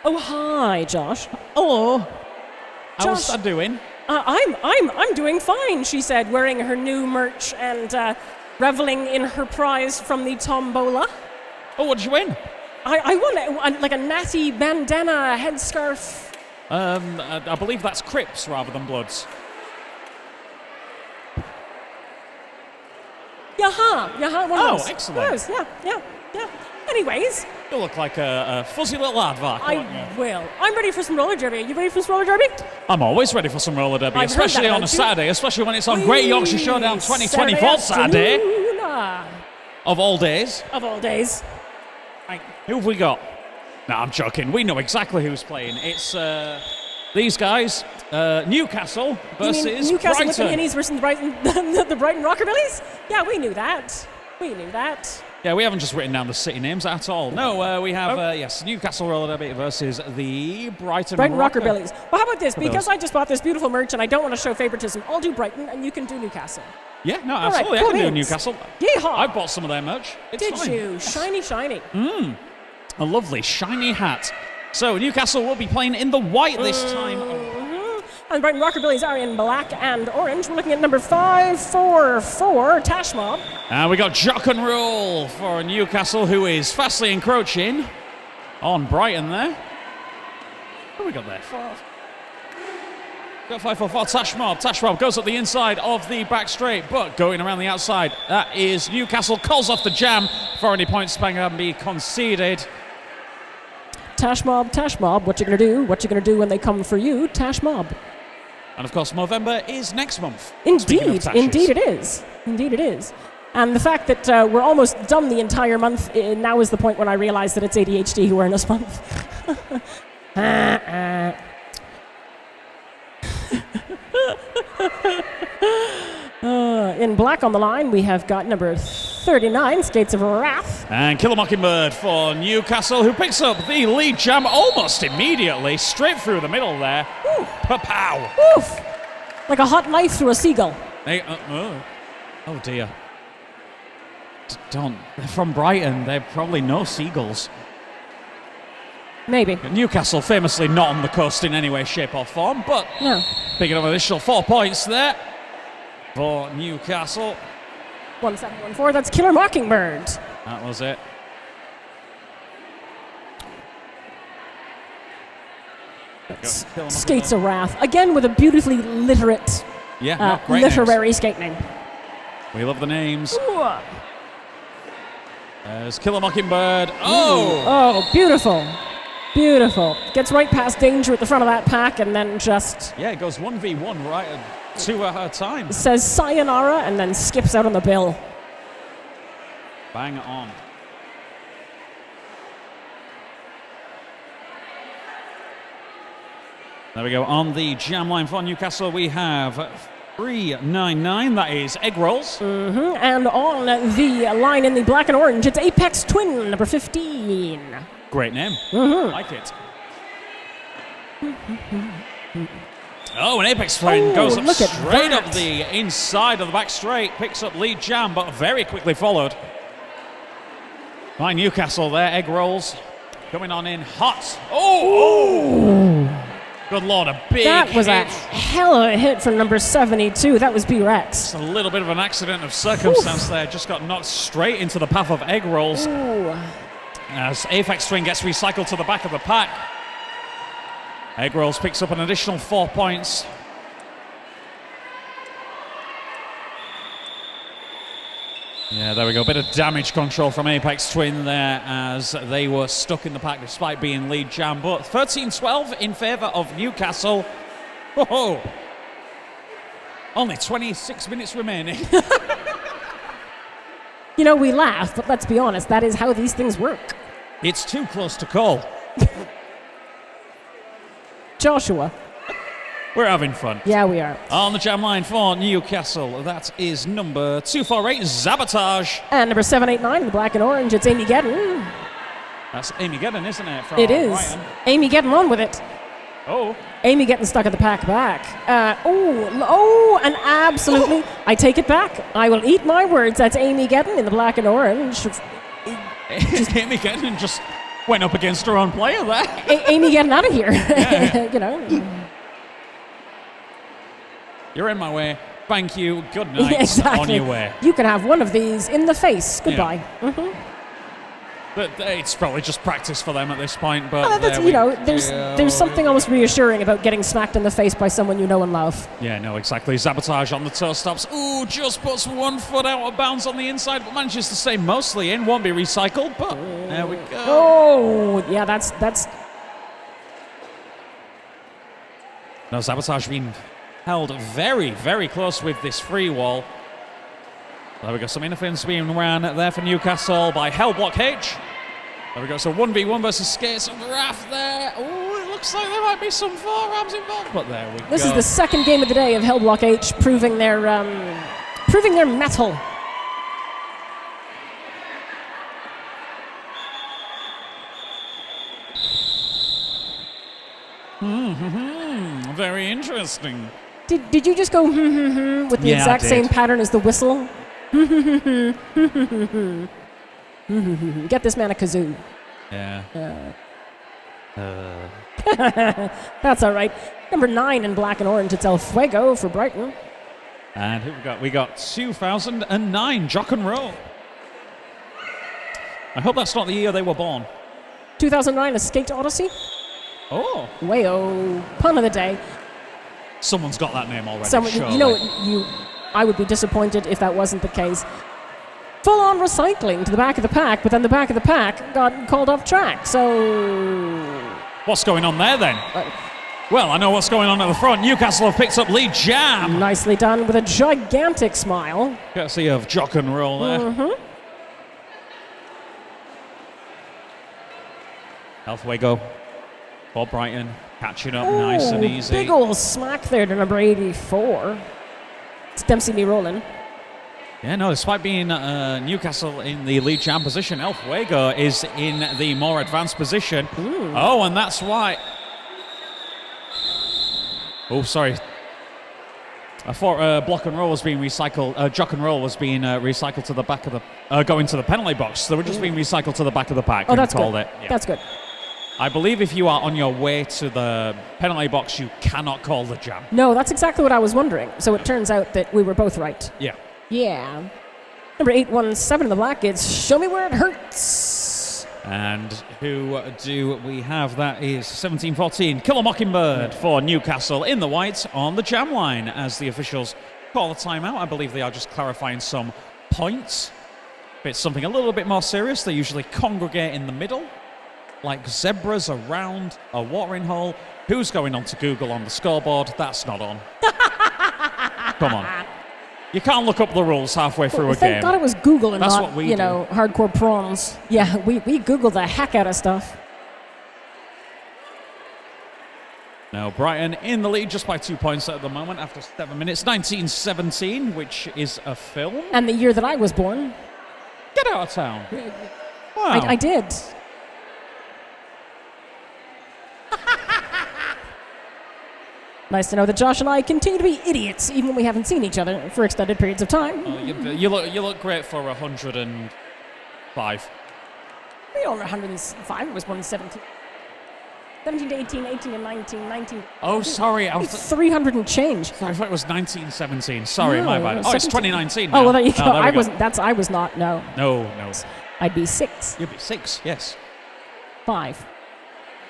Oh, hi, Josh. Hello. Josh, How's that doing? I'm doing fine, she said, wearing her new merch and reveling in her prize from the tombola. Oh, what did you win? I won like a natty bandana headscarf. I believe that's Crips rather than Bloods. Yaha, one of those. Excellent. Yeah. Anyways. You look like a fuzzy little aardvark, I will. I'm ready for some roller derby. Are you ready for some roller derby? I'm always ready for some roller derby, I've heard especially that on a about you. Saturday, especially when it's on Great Yorkshire Showdown 2024 Saturday. Of all days. Of all days. Right, who have we got? No, I'm joking. We know exactly who's playing. It's these guys, Newcastle versus you mean Newcastle Brighton. Hinnies versus Brighton, the Brighton Rockabillies? Yeah, we knew that. Yeah, we haven't just written down the city names at all. No, we have, yes, Newcastle Roller Derby versus the Brighton Rockabillies. Well, how about this? Because I just bought this beautiful merch and I don't want to show favoritism, I'll do Brighton and you can do Newcastle. Yeah, no, All right, absolutely. cool I can do beans. Newcastle. Yeehaw! I bought some of their merch. It's Did fine. you? Shiny. A lovely shiny hat. So Newcastle will be playing in the white this time. And Brighton Rockabillies are in black and orange. We're looking at number 544, Tash Mob. And we got Jock and Roll for Newcastle, who is fastly encroaching on Brighton there. What have we got there? Got 544, Tash Mob. Tash Mob goes up the inside of the back straight, but going around the outside. That is Newcastle, calls off the jam for any points can be conceded. Tash Mob, what you gonna do? What you gonna do when they come for you? Tash Mob. And of course, Movember is next month. Indeed it is. And the fact that we're almost done the entire month, now is the point when I realize that it's ADHD who are in this month. In black on the line, we have got number 39, Skates of Wrath. And Kill a Mockingbird for Newcastle, who picks up the lead jam almost immediately, straight through the middle there. Pa-pow! Oof! Like a hot knife through a seagull. Oh dear. Don't. They're from Brighton. They're probably no seagulls. Maybe. Newcastle famously not on the coast in any way, shape or form, but No. picking up an additional 4 points there for Newcastle. 1714, that's Killer Mockingbird. That was it. That's Skates of Wrath. Again with a beautifully literate, Great literary skate name. names. We love the names. Ooh. There's Killer Mockingbird. Oh, beautiful. Gets right past Danger at the front of that pack and then just... Yeah, it goes 1v1 right at 2 at a time. Says sayonara and then skips out on the bill. Bang on. There we go. On the jam line for Newcastle, we have 399. That is Egg Rolls. And on the line in the black and orange, it's Apex Twin, number 15. Great name. Like it. Oh, an Apex Twin goes up straight up the inside of the back straight, picks up lead jam, but very quickly followed by Newcastle there. Egg Rolls coming on in hot. Oh! Good Lord, a big That was hit. a hell of a hit from number 72. That was B-Rex. Just a little bit of an accident of circumstance there. Just got knocked straight into the path of Egg Rolls. Ooh. As Apex Twin gets recycled to the back of the pack. Egg Rolls picks up an additional 4 points. Yeah, there we go. Bit of damage control from Apex Twin there as they were stuck in the pack despite being lead jam. But 13-12 in favour of Newcastle. Whoa! Only 26 minutes remaining. You know, we laugh, but let's be honest, that is how these things work. It's too close to call. Joshua. We're having fun. Yeah, we are. On the jam line for Newcastle, that is number 248, Sabotage. And number 789 in the black and orange, it's Amy Gedden. That's Amy Gedden, isn't it? From It is. Brighton. Amy getting on with it. Oh. Amy getting stuck at the pack back. And absolutely, I take it back. I will eat my words. That's Amy Gedden in the black and orange. Amy Gedden just Went up against her own player there. Amy, getting out of here. Yeah. You know. You're in my way. Thank you. Good night. Exactly. On your way. You can have one of these in the face. Goodbye. Yeah. Mm-hmm. But it's probably just practice for them at this point. But Well, that's, there's something almost reassuring about getting smacked in the face by someone you know and love. Yeah, no, exactly. Sabotage on the toe stops. Ooh, just puts 1 foot out of bounds on the inside, but manages to stay mostly in. Won't be recycled, but there we go. Oh, yeah, that's. No, Sabotage being held very, very close with this free wall. There we go, some interference being ran there for Newcastle by Hellblock H. There we go, so 1v1 versus Skates and Graf there. Oh, it looks like there might be some forearms involved, but there we go. This is the second game of the day of Hellblock H proving their metal. Very interesting. Did you just go with the exact same pattern as the whistle? Get this man a kazoo. Yeah. That's all right. Number 9 in black and orange, it's El Fuego for Brighton. And who we got? We got 2009, Jock and Roll. I hope that's not the year they were born. 2009, a Skate Odyssey. Oh. Wayo. Pun of the day. Someone's got that name already. I would be disappointed if that wasn't the case. Full-on recycling to the back of the pack, but then the back of the pack got called off track, so... What's going on there, then? Well, I know what's going on at the front. Newcastle have picked up lead jam. Nicely done with a gigantic smile. Courtesy of Jock and Roll there. Mm-hmm. Elfwego for Brighton. Catching up nice and easy. Big ol' smack there to number 84. It's Dempsey me rolling. Yeah, no, despite being Newcastle in the lead jam position, Elfwego is in the more advanced position. Ooh. Oh, and that's why... Oh, sorry. I thought Block and Roll was being recycled. Jock and Roll was being recycled to the back of the... going to the penalty box. So they were just being recycled to the back of the pack. Oh, that's good. Yeah. That's good. I believe if you are on your way to the penalty box, you cannot call the jam. No, that's exactly what I was wondering. So it turns out that we were both right. Yeah. Yeah. Number 817 in the black, it's Show Me Where It Hurts. And who do we have? That is 17-14. Kill a Mockingbird for Newcastle in the white on the jam line as the officials call a timeout. I believe they are just clarifying some points. If it's something a little bit more serious, they usually congregate in the middle, like zebras around a watering hole. Who's going on to Google on the scoreboard? That's not on. Come on. You can't look up the rules halfway through a game. Thank God it was Google and That's not, what we do. hardcore prawns. Yeah, we Google the heck out of stuff. Now, Brighton in the lead just by 2 points at the moment after 7 minutes. 1917, which is a film. And the year that I was born. Get out of town. Wow. I did. Nice to know that Josh and I continue to be idiots, even when we haven't seen each other for extended periods of time. You look great for 105. We are 105. I was born in 17. 17 to 18, 18 to 19, 19. Oh, sorry. I was 300 and change. Sorry, I thought it was 1917. Sorry, No, my bad. Oh, it's 17. 2019 now. Oh, well, there you go. Oh, there we I was not, no. No. I'd be 6. You'd be 6, yes. 5.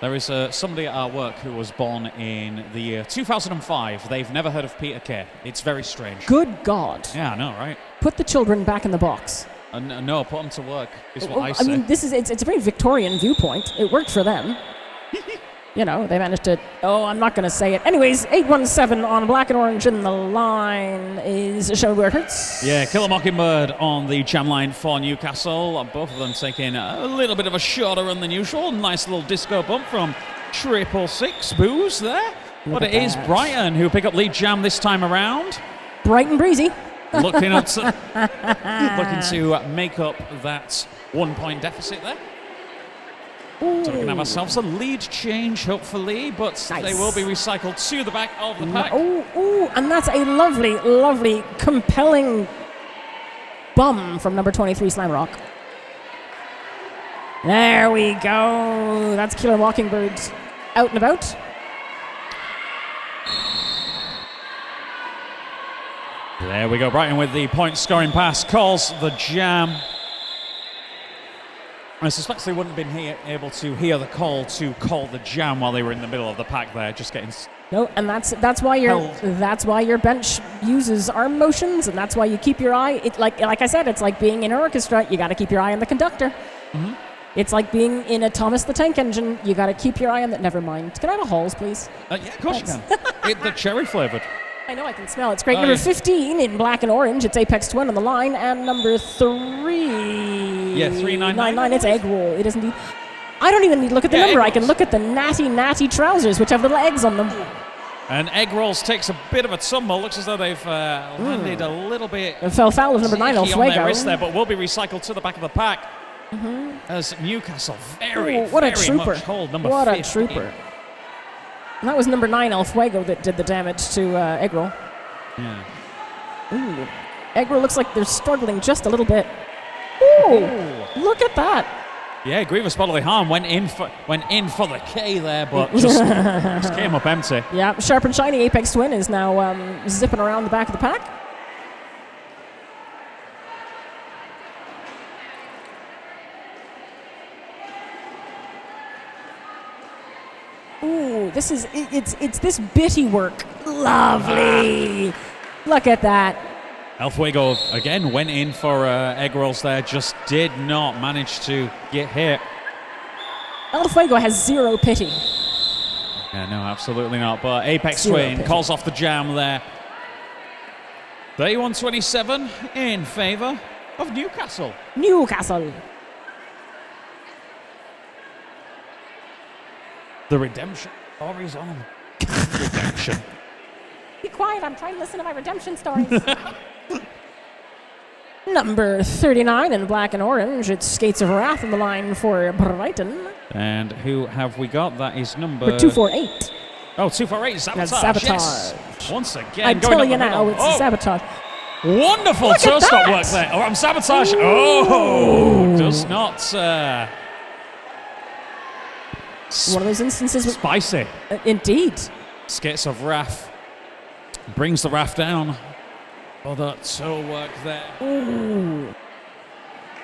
There is somebody at our work who was born in the year 2005. They've never heard of Peter Kay. It's very strange. Good God. Yeah, I know, right? Put the children back in the box. No, put them to work, is what I say. I mean, it's a very Victorian viewpoint. It worked for them. They managed to... Oh, I'm not going to say it. Anyways, 817 on black and orange, and the line is Show Me Where It Hurts. Yeah, Kill a Mockingbird on the jam line for Newcastle. Both of them taking a little bit of a shorter run than usual. Nice little disco bump from 666 Booze there. But it is Brighton who pick up lead jam this time around. Bright and breezy. looking to make up that 1 point deficit there. Ooh. So we can have ourselves a lead change, hopefully, but they will be recycled to the back of the pack. Ooh, and that's a lovely, lovely, compelling bum from number 23, Slamrock. There we go. That's Killer Mockingbird out and about. There we go. Brighton with the point scoring pass calls the jam. I suspect they wouldn't have been able to hear the call to call the jam while they were in the middle of the pack there, just getting. No, and that's why your bench uses arm motions, and that's why you keep your eye. It like I said, it's like being in an orchestra. You got to keep your eye on the conductor. Mm-hmm. It's like being in a Thomas the Tank Engine. You got to keep your eye on that. Never mind. Can I have a Halls, please? Yeah, of course you can. The cherry flavored. I know, I can smell it. It's great. Number 15 in black and orange. It's Apex Twin on the line, and number 3. Yeah, 399. It's Egg Roll. It is indeed. I don't even need to look at the number. I can look at the natty trousers, which have little eggs on them. And Egg Rolls takes a bit of a tumble. Looks as though they've landed a little bit. It fell foul of number 9, El Fuego. On their wrist there, but will be recycled to the back of the pack. Mm-hmm. As Newcastle very much hold number 15. What a trooper. And that was number 9, El Fuego, that did the damage to Egg Roll. Yeah. Ooh. Egg Roll looks like they're struggling just a little bit. Ooh. Look at that. Yeah, grievous bodily harm went in for the K there, but just came up empty. Yeah, sharp and shiny Apex Twin is now zipping around the back of the pack. Ooh, it's this bitty work. Lovely. Look at that. El Fuego again went in for Egg Rolls there, just did not manage to get hit. El Fuego has zero pity. Yeah, no, absolutely not. But Apex Zero Twin pity. calls off the jam there. 31-27 in favour of Newcastle. Newcastle. The redemption stories on. Redemption. Be quiet, I'm trying to listen to my redemption stories. Number 39 in black and orange, it's Skates of Wrath on the line for Brighton. And who have we got? That is number 248. Oh, 248, Sabotage. That's Sabotage. Yes. Once again, I'm telling you now, it's Sabotage. Wonderful toe stop work there. Oh, I'm Sabotage. Ooh. Oh, does not. One of those instances. Spicy. Indeed. Skates of Wrath brings the Wrath down. Oh, that toe work there. Ooh.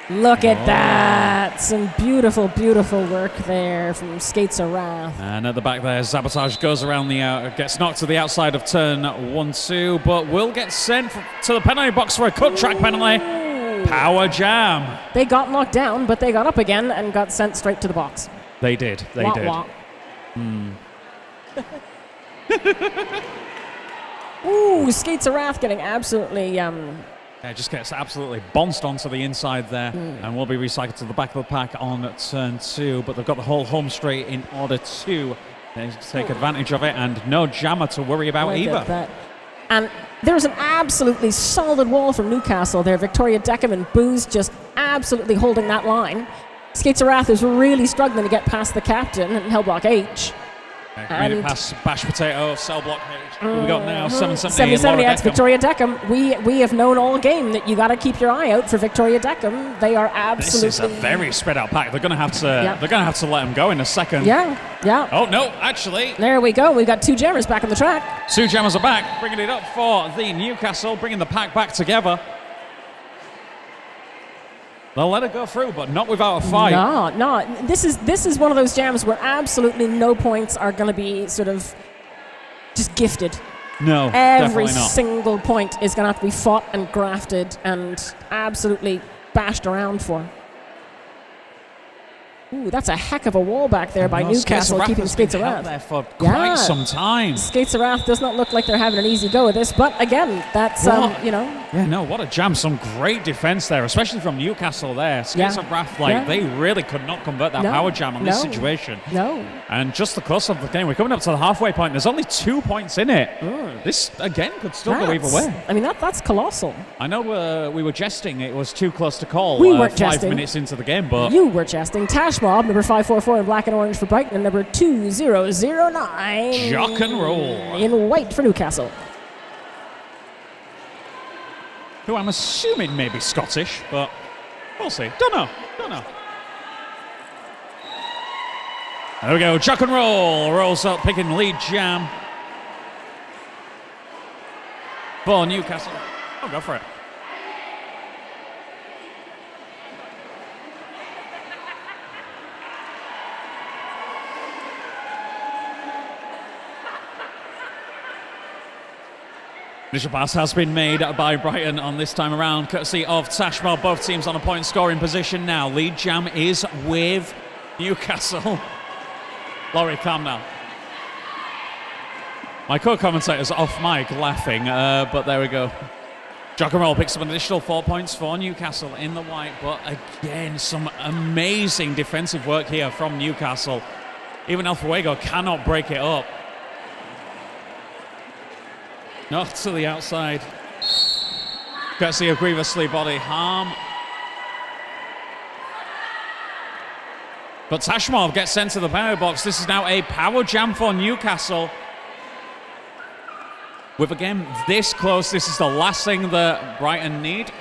Look at that. Some beautiful, beautiful work there from Skates of Wrath. And at the back there, Sabotage goes around gets knocked to the outside of turn 1-2, but will get sent to the penalty box for a cut track penalty. Power jam. They got knocked down, but they got up again and got sent straight to the box. They did. They did. Wah. Ooh, Skates of Wrath getting absolutely... Yeah, just gets absolutely bounced onto the inside there and will be recycled to the back of the pack on turn 2. But they've got the whole home straight in order to take advantage of it, and no jammer to worry about either. And there's an absolutely solid wall from Newcastle there. Victoria Deckham and Booze just absolutely holding that line. Skates of Wrath is really struggling to get past the captain and Hell Block H. Made it past Bash Potato, Cell Block H. Who we got now? 770. That's Victoria Deckham. We have known all game that you got to keep your eye out for Victoria Deckham. They are absolutely. This is a very spread out pack. They're going to have to. They're going to have to let him go in a second. Yeah. Oh no, actually. There we go. We've got two jammers back on the track. Two jammers are back, bringing it up for the Newcastle, bringing the pack back together. They'll let it go through, but not without a fight. No. This is one of those jams where absolutely no points are going to be sort of just gifted. No, every definitely not. Single point is going to have to be fought and grafted and absolutely bashed around for. Ooh, that's a heck of a wall back there by Newcastle, keeping Skates of Wrath there for quite some time. Skates of Wrath does not look like they're having an easy go at this, but again, that's Yeah, no, what a jam! Some great defense there, especially from Newcastle there. Skates of Wrath, they really could not convert that power jam on this situation. No. And just the close of the game, we're coming up to the halfway point. There's only 2 points in it. This again could still go either way. I mean, that's colossal. I know we were jesting; it was too close to call. We weren't 5 jesting. minutes into the game, but you were jesting. Tash Mob, number 544 in black and orange for Brighton, and number 2009 Jock and Roll in white for Newcastle. Who I'm assuming may be Scottish, but we'll see. Don't know. There we go. Chuck and roll. Rolls up, picking lead jam for Newcastle. Oh, go for it. Initial pass has been made by Brighton on this time around, courtesy of Tashmar. Both teams on a point scoring position now. Lead jam is with Newcastle. Laurie, calm down. My co-commentator's off mic laughing, but there we go. Jock and roll picks up an additional 4 points for Newcastle in the white, but again, some amazing defensive work here from Newcastle. Even El Fuego cannot break it up. Not to the outside. Courtesy of grievously body harm. But Tashmov gets sent to the power box. This is now a power jam for Newcastle. With a game this close, this is the last thing that Brighton need.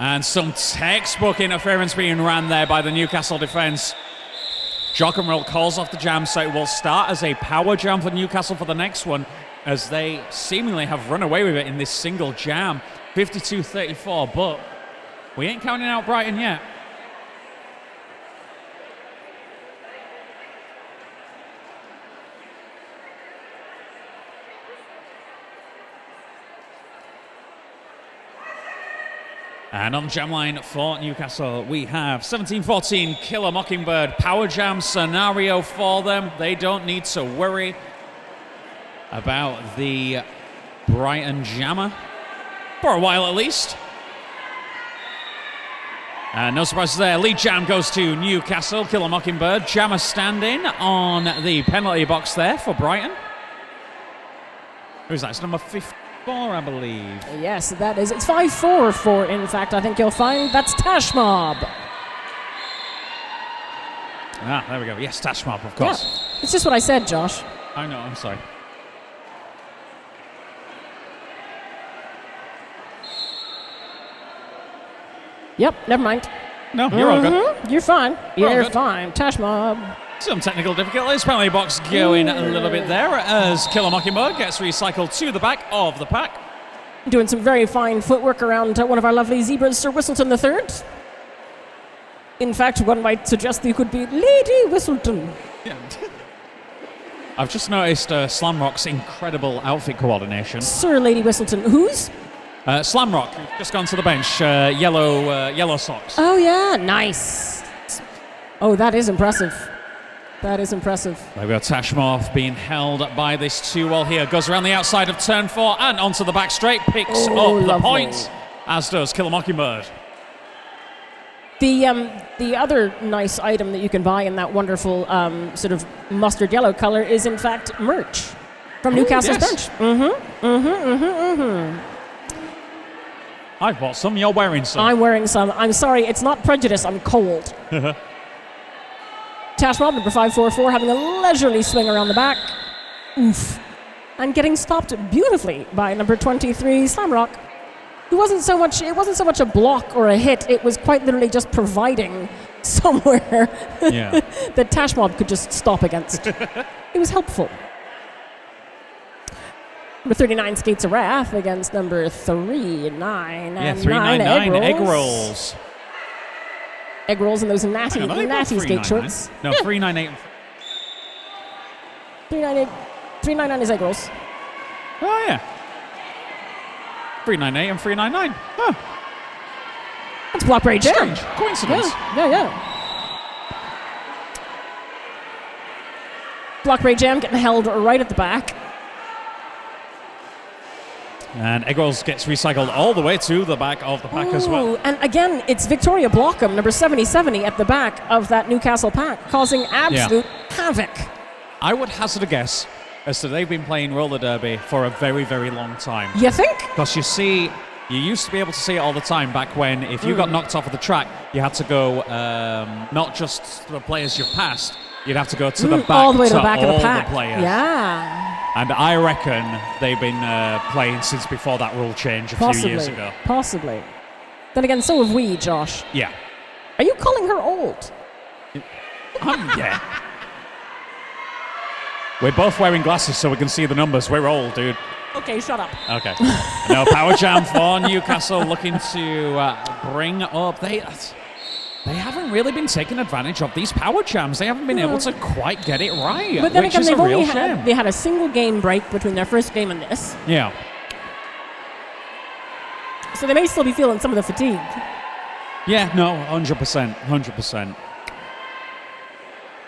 And some textbook interference being ran there by the Newcastle defense. Jock and roll calls off the jam, so it will start as a power jam for Newcastle for the next one, as they seemingly have run away with it in this single jam. 52-34, but we ain't counting out Brighton yet. And on the jam line for Newcastle, we have 17-14 Killer Mockingbird power jam scenario for them. They don't need to worry about the Brighton jammer, for a while at least. And no surprises there. Lead jam goes to Newcastle. Killer Mockingbird. Jammer standing on the penalty box there for Brighton. Who's that? It's number 54, I believe. Yes, that is. It's 5-4, in fact, I think you'll find. That's Tashmob. Ah, there we go. Yes, Tashmob, of course. Yeah. It's just what I said, Josh. I know, I'm sorry. Yep, never mind. No, you're all good. You're fine. We're You're all good. fine. Tashmob. Some technical difficulties. Penalty box going a little bit there as Killer Mockingbird gets recycled to the back of the pack. Doing some very fine footwork around one of our lovely zebras, Sir Whistleton III. In fact, one might suggest that you could be Lady Whistleton. Yeah. I've just noticed Slamrock's incredible outfit coordination. Sir Lady Whistleton. Whose? Slamrock, just gone to the bench. Yellow socks. Oh, yeah. Nice. Oh, that is impressive. That is impressive. There we go. Tashmov being held by this 2-wall here. Goes around the outside of turn 4 and onto the back straight. Picks up the lovely. points, as does Killer Mockingbird. The other nice item that you can buy in that wonderful sort of mustard yellow color is, in fact, merch from Newcastle's yes. bench. I've bought some. You're wearing some. I'm wearing some. I'm sorry, it's not prejudice. I'm cold. Tashmob, number 544, having a leisurely swing around the back. Oof. And getting stopped beautifully by number 23, Slamrock. It wasn't so much a block or a hit. It was quite literally just providing somewhere that Tashmob could just stop against. It was helpful. Number 39 skates a wrath against number 3-9. Yeah, 399 egg rolls. Egg rolls in those natty skate shorts. No, 398. 399 is egg rolls. Oh, yeah. 398 and 399. Huh. That's block break jam. Strange coincidence. Yeah. Block break jam getting held right at the back. And egg rolls gets recycled all the way to the back of the pack as well. And again, it's Victoria Blockham, number 7070, at the back of that Newcastle pack, causing absolute havoc. I would hazard a guess as to they've been playing roller derby for a very, very long time. You think? Because you used to be able to see it all the time back when if you got knocked off of the track, you had to go not just to the players you've passed, you'd have to go to the back, all the way to the back of the pack. The players. Yeah. And I reckon they've been playing since before that rule change a few years ago. Possibly. Then again, so have we, Josh. Yeah. Are you calling her old? Yeah. We're both wearing glasses so we can see the numbers. We're old, dude. Okay, shut up. Okay. No, power jam for Newcastle looking to bring up. They haven't really been taking advantage of these power jams. They haven't been able to quite get it right, but then which again, is a real shame. They had a single game break between their first game and this. Yeah. So they may still be feeling some of the fatigue. Yeah, no, 100%. 100%.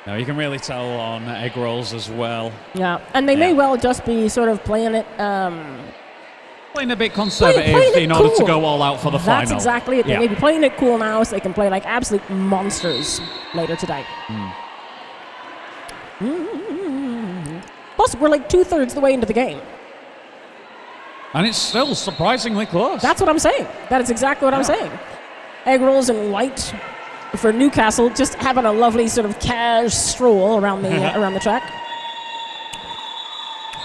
No, you can really tell on egg rolls as well. Yeah, and they may well just be sort of playing it... playing a bit conservative in order to go all out for the final. That's exactly it. They may be playing it cool now so they can play like absolute monsters later today. Plus, we're like 2/3 the way into the game. And it's still surprisingly close. That's what I'm saying. That is exactly what I'm saying. Egg rolls in white for Newcastle, just having a lovely sort of cash stroll around the track.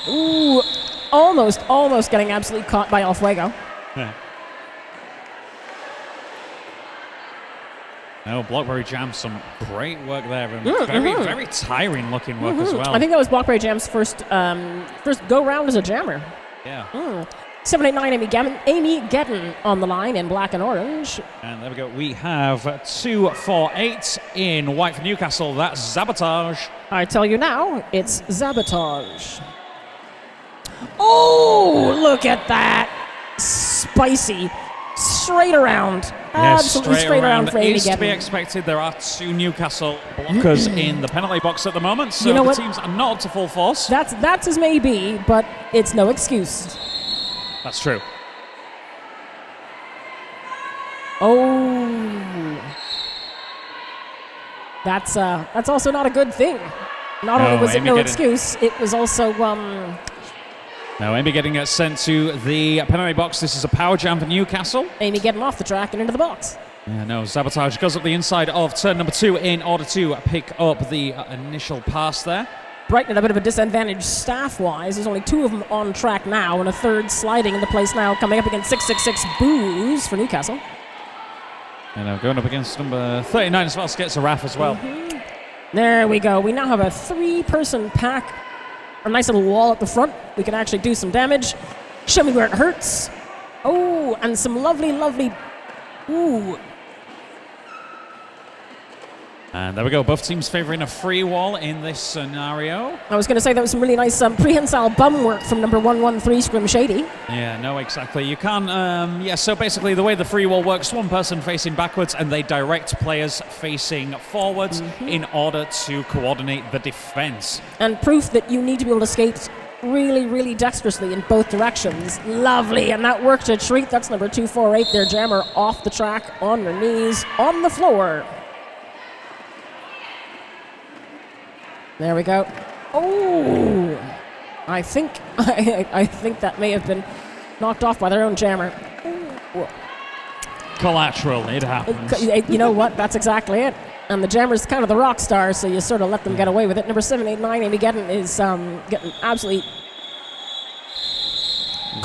Ooh, almost getting absolutely caught by El Fuego. Yeah. No, Blockberry Jam, some great work there. Very tiring looking work as well. I think that was Blockberry Jam's first go round as a jammer. Yeah. 789 Amy Gedden on the line in black and orange. And there we go. We have 248 in white for Newcastle. That's Sabotage. I tell you now, it's Sabotage. Oh, look at that. Spicy. Straight around. Absolutely straight around for Amy Gedden. To be expected. There are 2 Newcastle blockers in the penalty box at the moment, so the teams are not up to full force. That's as may be, but it's no excuse. That's true. Oh. That's also not a good thing. Not only was it no excuse, it was also Now, Amy getting sent to the penalty box. This is a power jam for Newcastle. Amy getting off the track and into the box. Yeah, no, Sabotage goes up the inside of turn number 2 in order to pick up the initial pass there. Brighton at a bit of a disadvantage staff-wise. There's only 2 of them on track now, and a third sliding into place now, coming up against 666 Booze for Newcastle. And now going up against number 39 as well, gets a RAF as well. There we go. We now have a 3-person pack. A nice little wall at the front. We can actually do some damage. Show me where it hurts. Oh, and some lovely... Ooh. And there we go. Both teams favoring a free wall in this scenario. I was going to say that was some really nice prehensile bum work from number 113, Scrim Shady. Yeah, no, exactly. You can't... so basically the way the free wall works, one person facing backwards and they direct players facing forwards in order to coordinate the defense. And proof that you need to be able to skate really, really dexterously in both directions. Lovely, and that worked a treat. That's number 248, their jammer off the track, on her knees, on the floor. There we go. Oh, I think that may have been knocked off by their own jammer. Ooh. Collateral, it happens. You know what? That's exactly it. And the jammer's kind of the rock star, so you sort of let them get away with it. Number 789, Amy Gedden, is getting absolutely...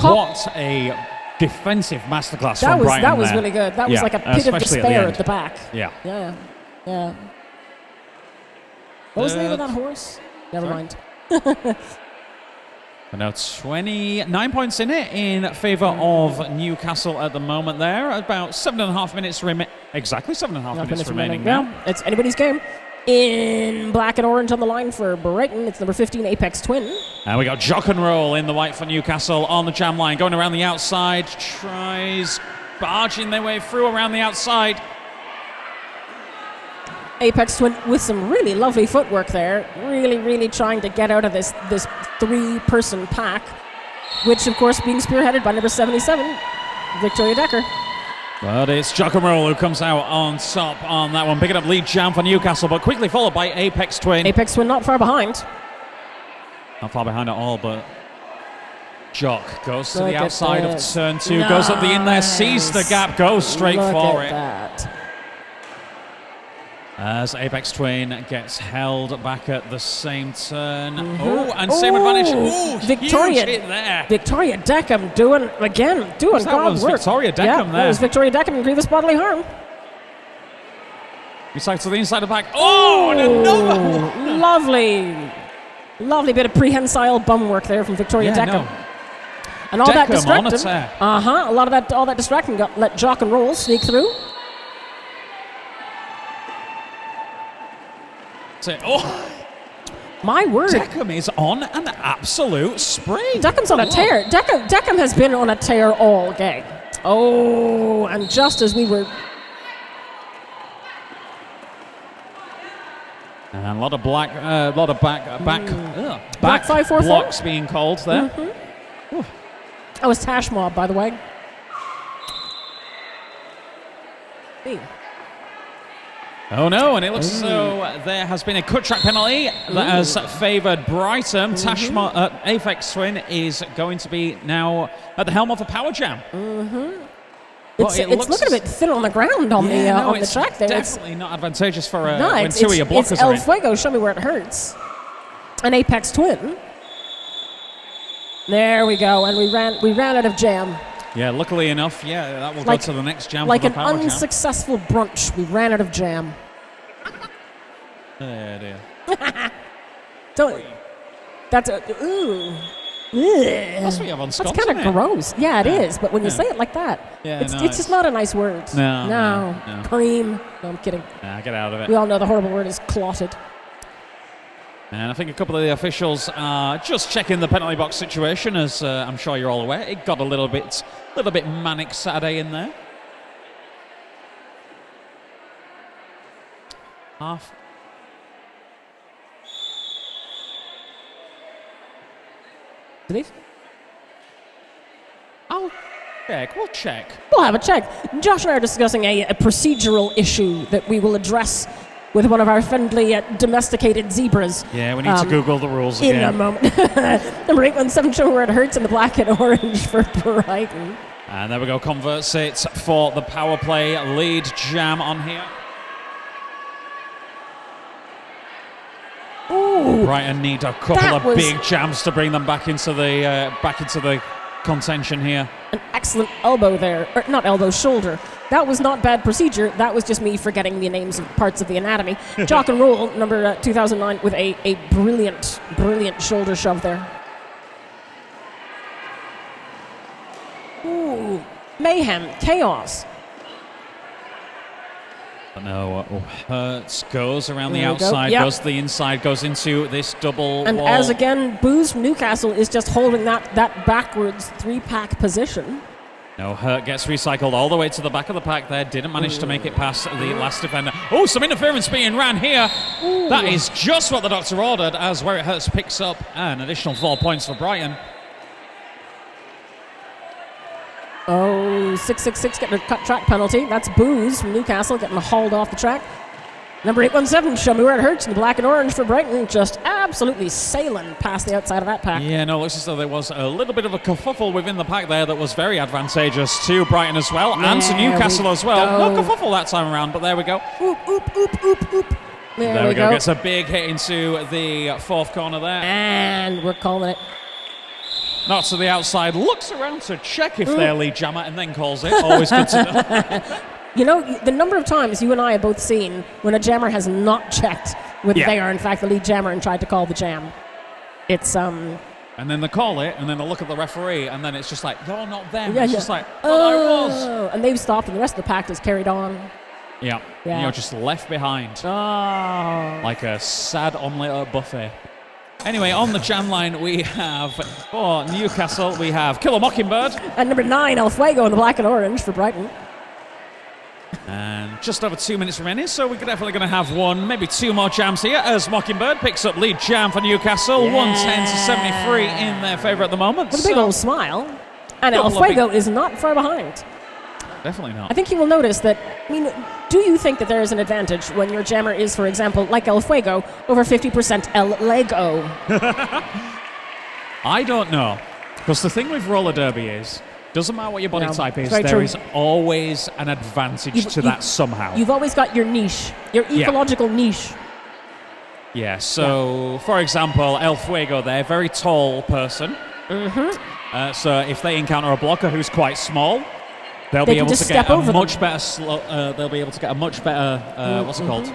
What a defensive masterclass from Brighton. That was really good. That was like a pit of despair at the back. Yeah. What was the name of that horse? Never mind. Now 29 points in it in favour of Newcastle at the moment there. About 7.5 minutes exactly 7.5 minutes remaining now. Yeah, it's anybody's game. In black and orange on the line for Brighton, it's number 15, Apex Twin. And we got Jock and Roll in the white for Newcastle on the jam line. Going around the outside, tries barging their way through around the outside. Apex Twin with some really lovely footwork there. Really, really trying to get out of this 3-person pack, which, of course, being spearheaded by number 77, Victoria Decker. But it's Jock and Roll who comes out on top on that one, picking up lead jam for Newcastle, but quickly followed by Apex Twin. Apex Twin not far behind. Not far behind at all, but Jock goes to the outside of turn 2, goes up the in there, sees the gap, goes straight for it. That. As Apex Twin gets held back at the same turn. Oh, and same advantage. Oh, Victoria, huge hit there. Victoria Deckham doing God's work. Victoria Deckham there. That was Victoria Deckham and grievous bodily harm. Recycle to the inside of the back. Oh, and another. Lovely bit of prehensile bum work there from Victoria Deckham. No. And all that Deckham distracted. on All that distracting let Jock and Roll sneak through. Oh, my word! Deckham is on an absolute spree. Deckham's on a tear. Deckham has been on a tear all game. Oh, and just as we were. And a lot of back 5-4-4 blocks being called there. That was Tash Mob, by the way. Oh no, and it looks as though there has been a cut track penalty that has favoured Brighton. Aphex Twin is going to be now at the helm of the Power Jam. It's looking a bit thin on the ground on the track there. Definitely not advantageous for when two of your blockers it's are El Fuego, show me where it hurts. An Apex Twin. There we go, and we ran out of jam. Yeah, luckily enough, that will go to the next jam. Like for an the Power unsuccessful brunch, we ran out of jam. Oh dear. That's That's what you have on Scots. That's kind of gross. Yeah, it is. But when you say it like that, it's just not a nice word. No. Cream. No, I'm kidding. Nah, get out of it. We all know the horrible word is clotted. And I think a couple of the officials are just checking the penalty box situation, as I'm sure you're all aware. It got a little bit manic Saturday in there. Half. Please? I'll check. We'll check. We'll have a check. Josh and I are discussing a procedural issue that we will address with one of our friendly domesticated zebras. Yeah, we need to Google the rules again. In a moment. Number 817, show where it hurts in the black and orange for Brighton. And there we go, converts it for the power play lead jam on here. Ooh, Brighton need a couple of big jams to bring them back into the contention here. An excellent elbow there, or not elbow, shoulder. That was not bad procedure. That was just me forgetting the names of parts of the anatomy. Jock and Roll, number 2009, with a brilliant shoulder shove there. Ooh, mayhem, chaos. No, Hertz goes around the outside, goes to the inside, goes into this double and wall. As again, Booze from Newcastle is just holding that backwards three-pack position. No, Hurt gets recycled all the way to the back of the pack there. Didn't manage to make it past the last defender. Oh, some interference being ran here. Ooh. That is just what the doctor ordered, as Where It Hurts picks up an additional 4 points for Brighton. Oh, 666 getting a cut track penalty. That's Booze from Newcastle getting hauled off the track. Number 817, show me where it hurts in the black and orange for Brighton. Just absolutely sailing past the outside of that pack. Yeah, no, it looks as though there was a little bit of a kerfuffle within the pack there that was very advantageous to Brighton as well, and to Newcastle as well. No kerfuffle that time around, but there we go. Oop, oop, oop, oop, oop. There we go. Gets a big hit into the fourth corner there. And we're calling it. Not to the outside, looks around to check if they're lead jammer, and then calls it. Always good to know. You know, the number of times you and I have both seen when a jammer has not checked whether they are in fact the lead jammer and tried to call the jam. It's And then they call it, and then they look at the referee, and then it's just like, you're not them. It's just like, I was. And they've stopped, and the rest of the pack has carried on. Yeah. And you're just left behind. Oh. Like a sad omelette at a buffet. Anyway, on the jam line, we have, for Newcastle, we have Killer Mockingbird. And number 9, El Fuego in the black and orange for Brighton. And just over 2 minutes remaining, so we're definitely going to have one, maybe two more jams here, as Mockingbird picks up lead jam for Newcastle. 110 to 73 in their favour at the moment. With a big old smile. And El Fuego is not far behind. Definitely not. I think you will notice that, do you think that there is an advantage when your jammer is, for example, like El Fuego, over 50% El Lego? I don't know. Because the thing with roller derby is, doesn't matter what your body type is, there is always an advantage to that somehow. You've always got your niche, your ecological niche. Yeah, so, for example, El Fuego there, very tall person. So if they encounter a blocker who's quite small, They'll They be can able just to get step a over much better they'll be able to get a much better what's it called?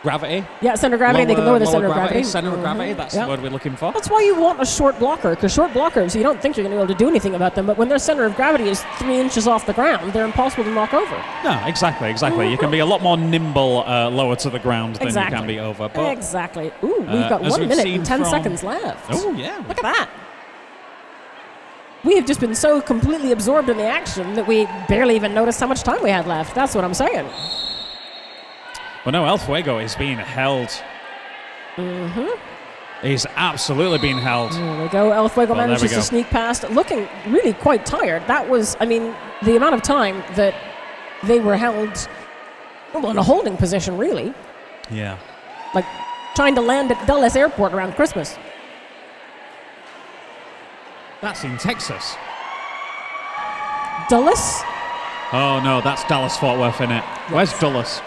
Gravity. Yeah, center of gravity. They can lower the center of gravity. Center of gravity. That's the word we're looking for. That's why you want a short blocker, because short blockers, you don't think you're going to be able to do anything about them, but when their center of gravity is 3 inches off the ground, they're impossible to knock over. No, exactly. You can be a lot more nimble lower to the ground than you can be over. But, exactly. Ooh, we've got 1 minute and 10 seconds left. Oh, yeah. Look at that. We have just been so completely absorbed in the action that we barely even noticed how much time we had left. That's what I'm saying. Well, no, El Fuego is being held. He's absolutely being held. There we go. El Fuego manages to sneak past, looking really quite tired. That was, I mean, the amount of time that they were held in a holding position, really. Yeah. Like trying to land at Dulles Airport around Christmas. That's in Texas. Dulles? Oh, no, that's Dallas-Fort Worth, innit? Yes. Where's Dulles?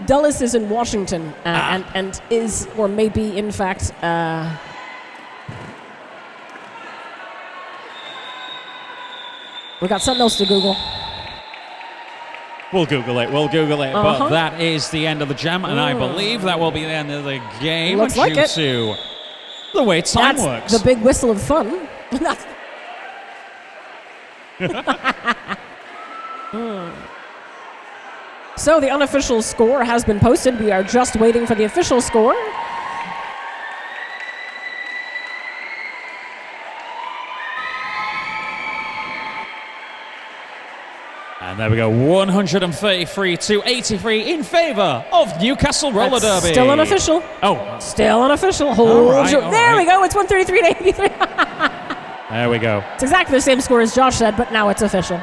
Dulles is in Washington and is, or maybe in fact, we got something else to Google. We'll Google it, but that is the end of the jam, and I believe that will be the end of the game. Looks like it. To the way time works. The big whistle of fun. So the unofficial score has been posted. We are just waiting for the official score. And there we go, 133 to 83 in favour of Newcastle Roller Derby. Still unofficial. Oh. Still unofficial. There we go, it's 133 to 83. There we go. It's exactly the same score as Josh said, but now it's official.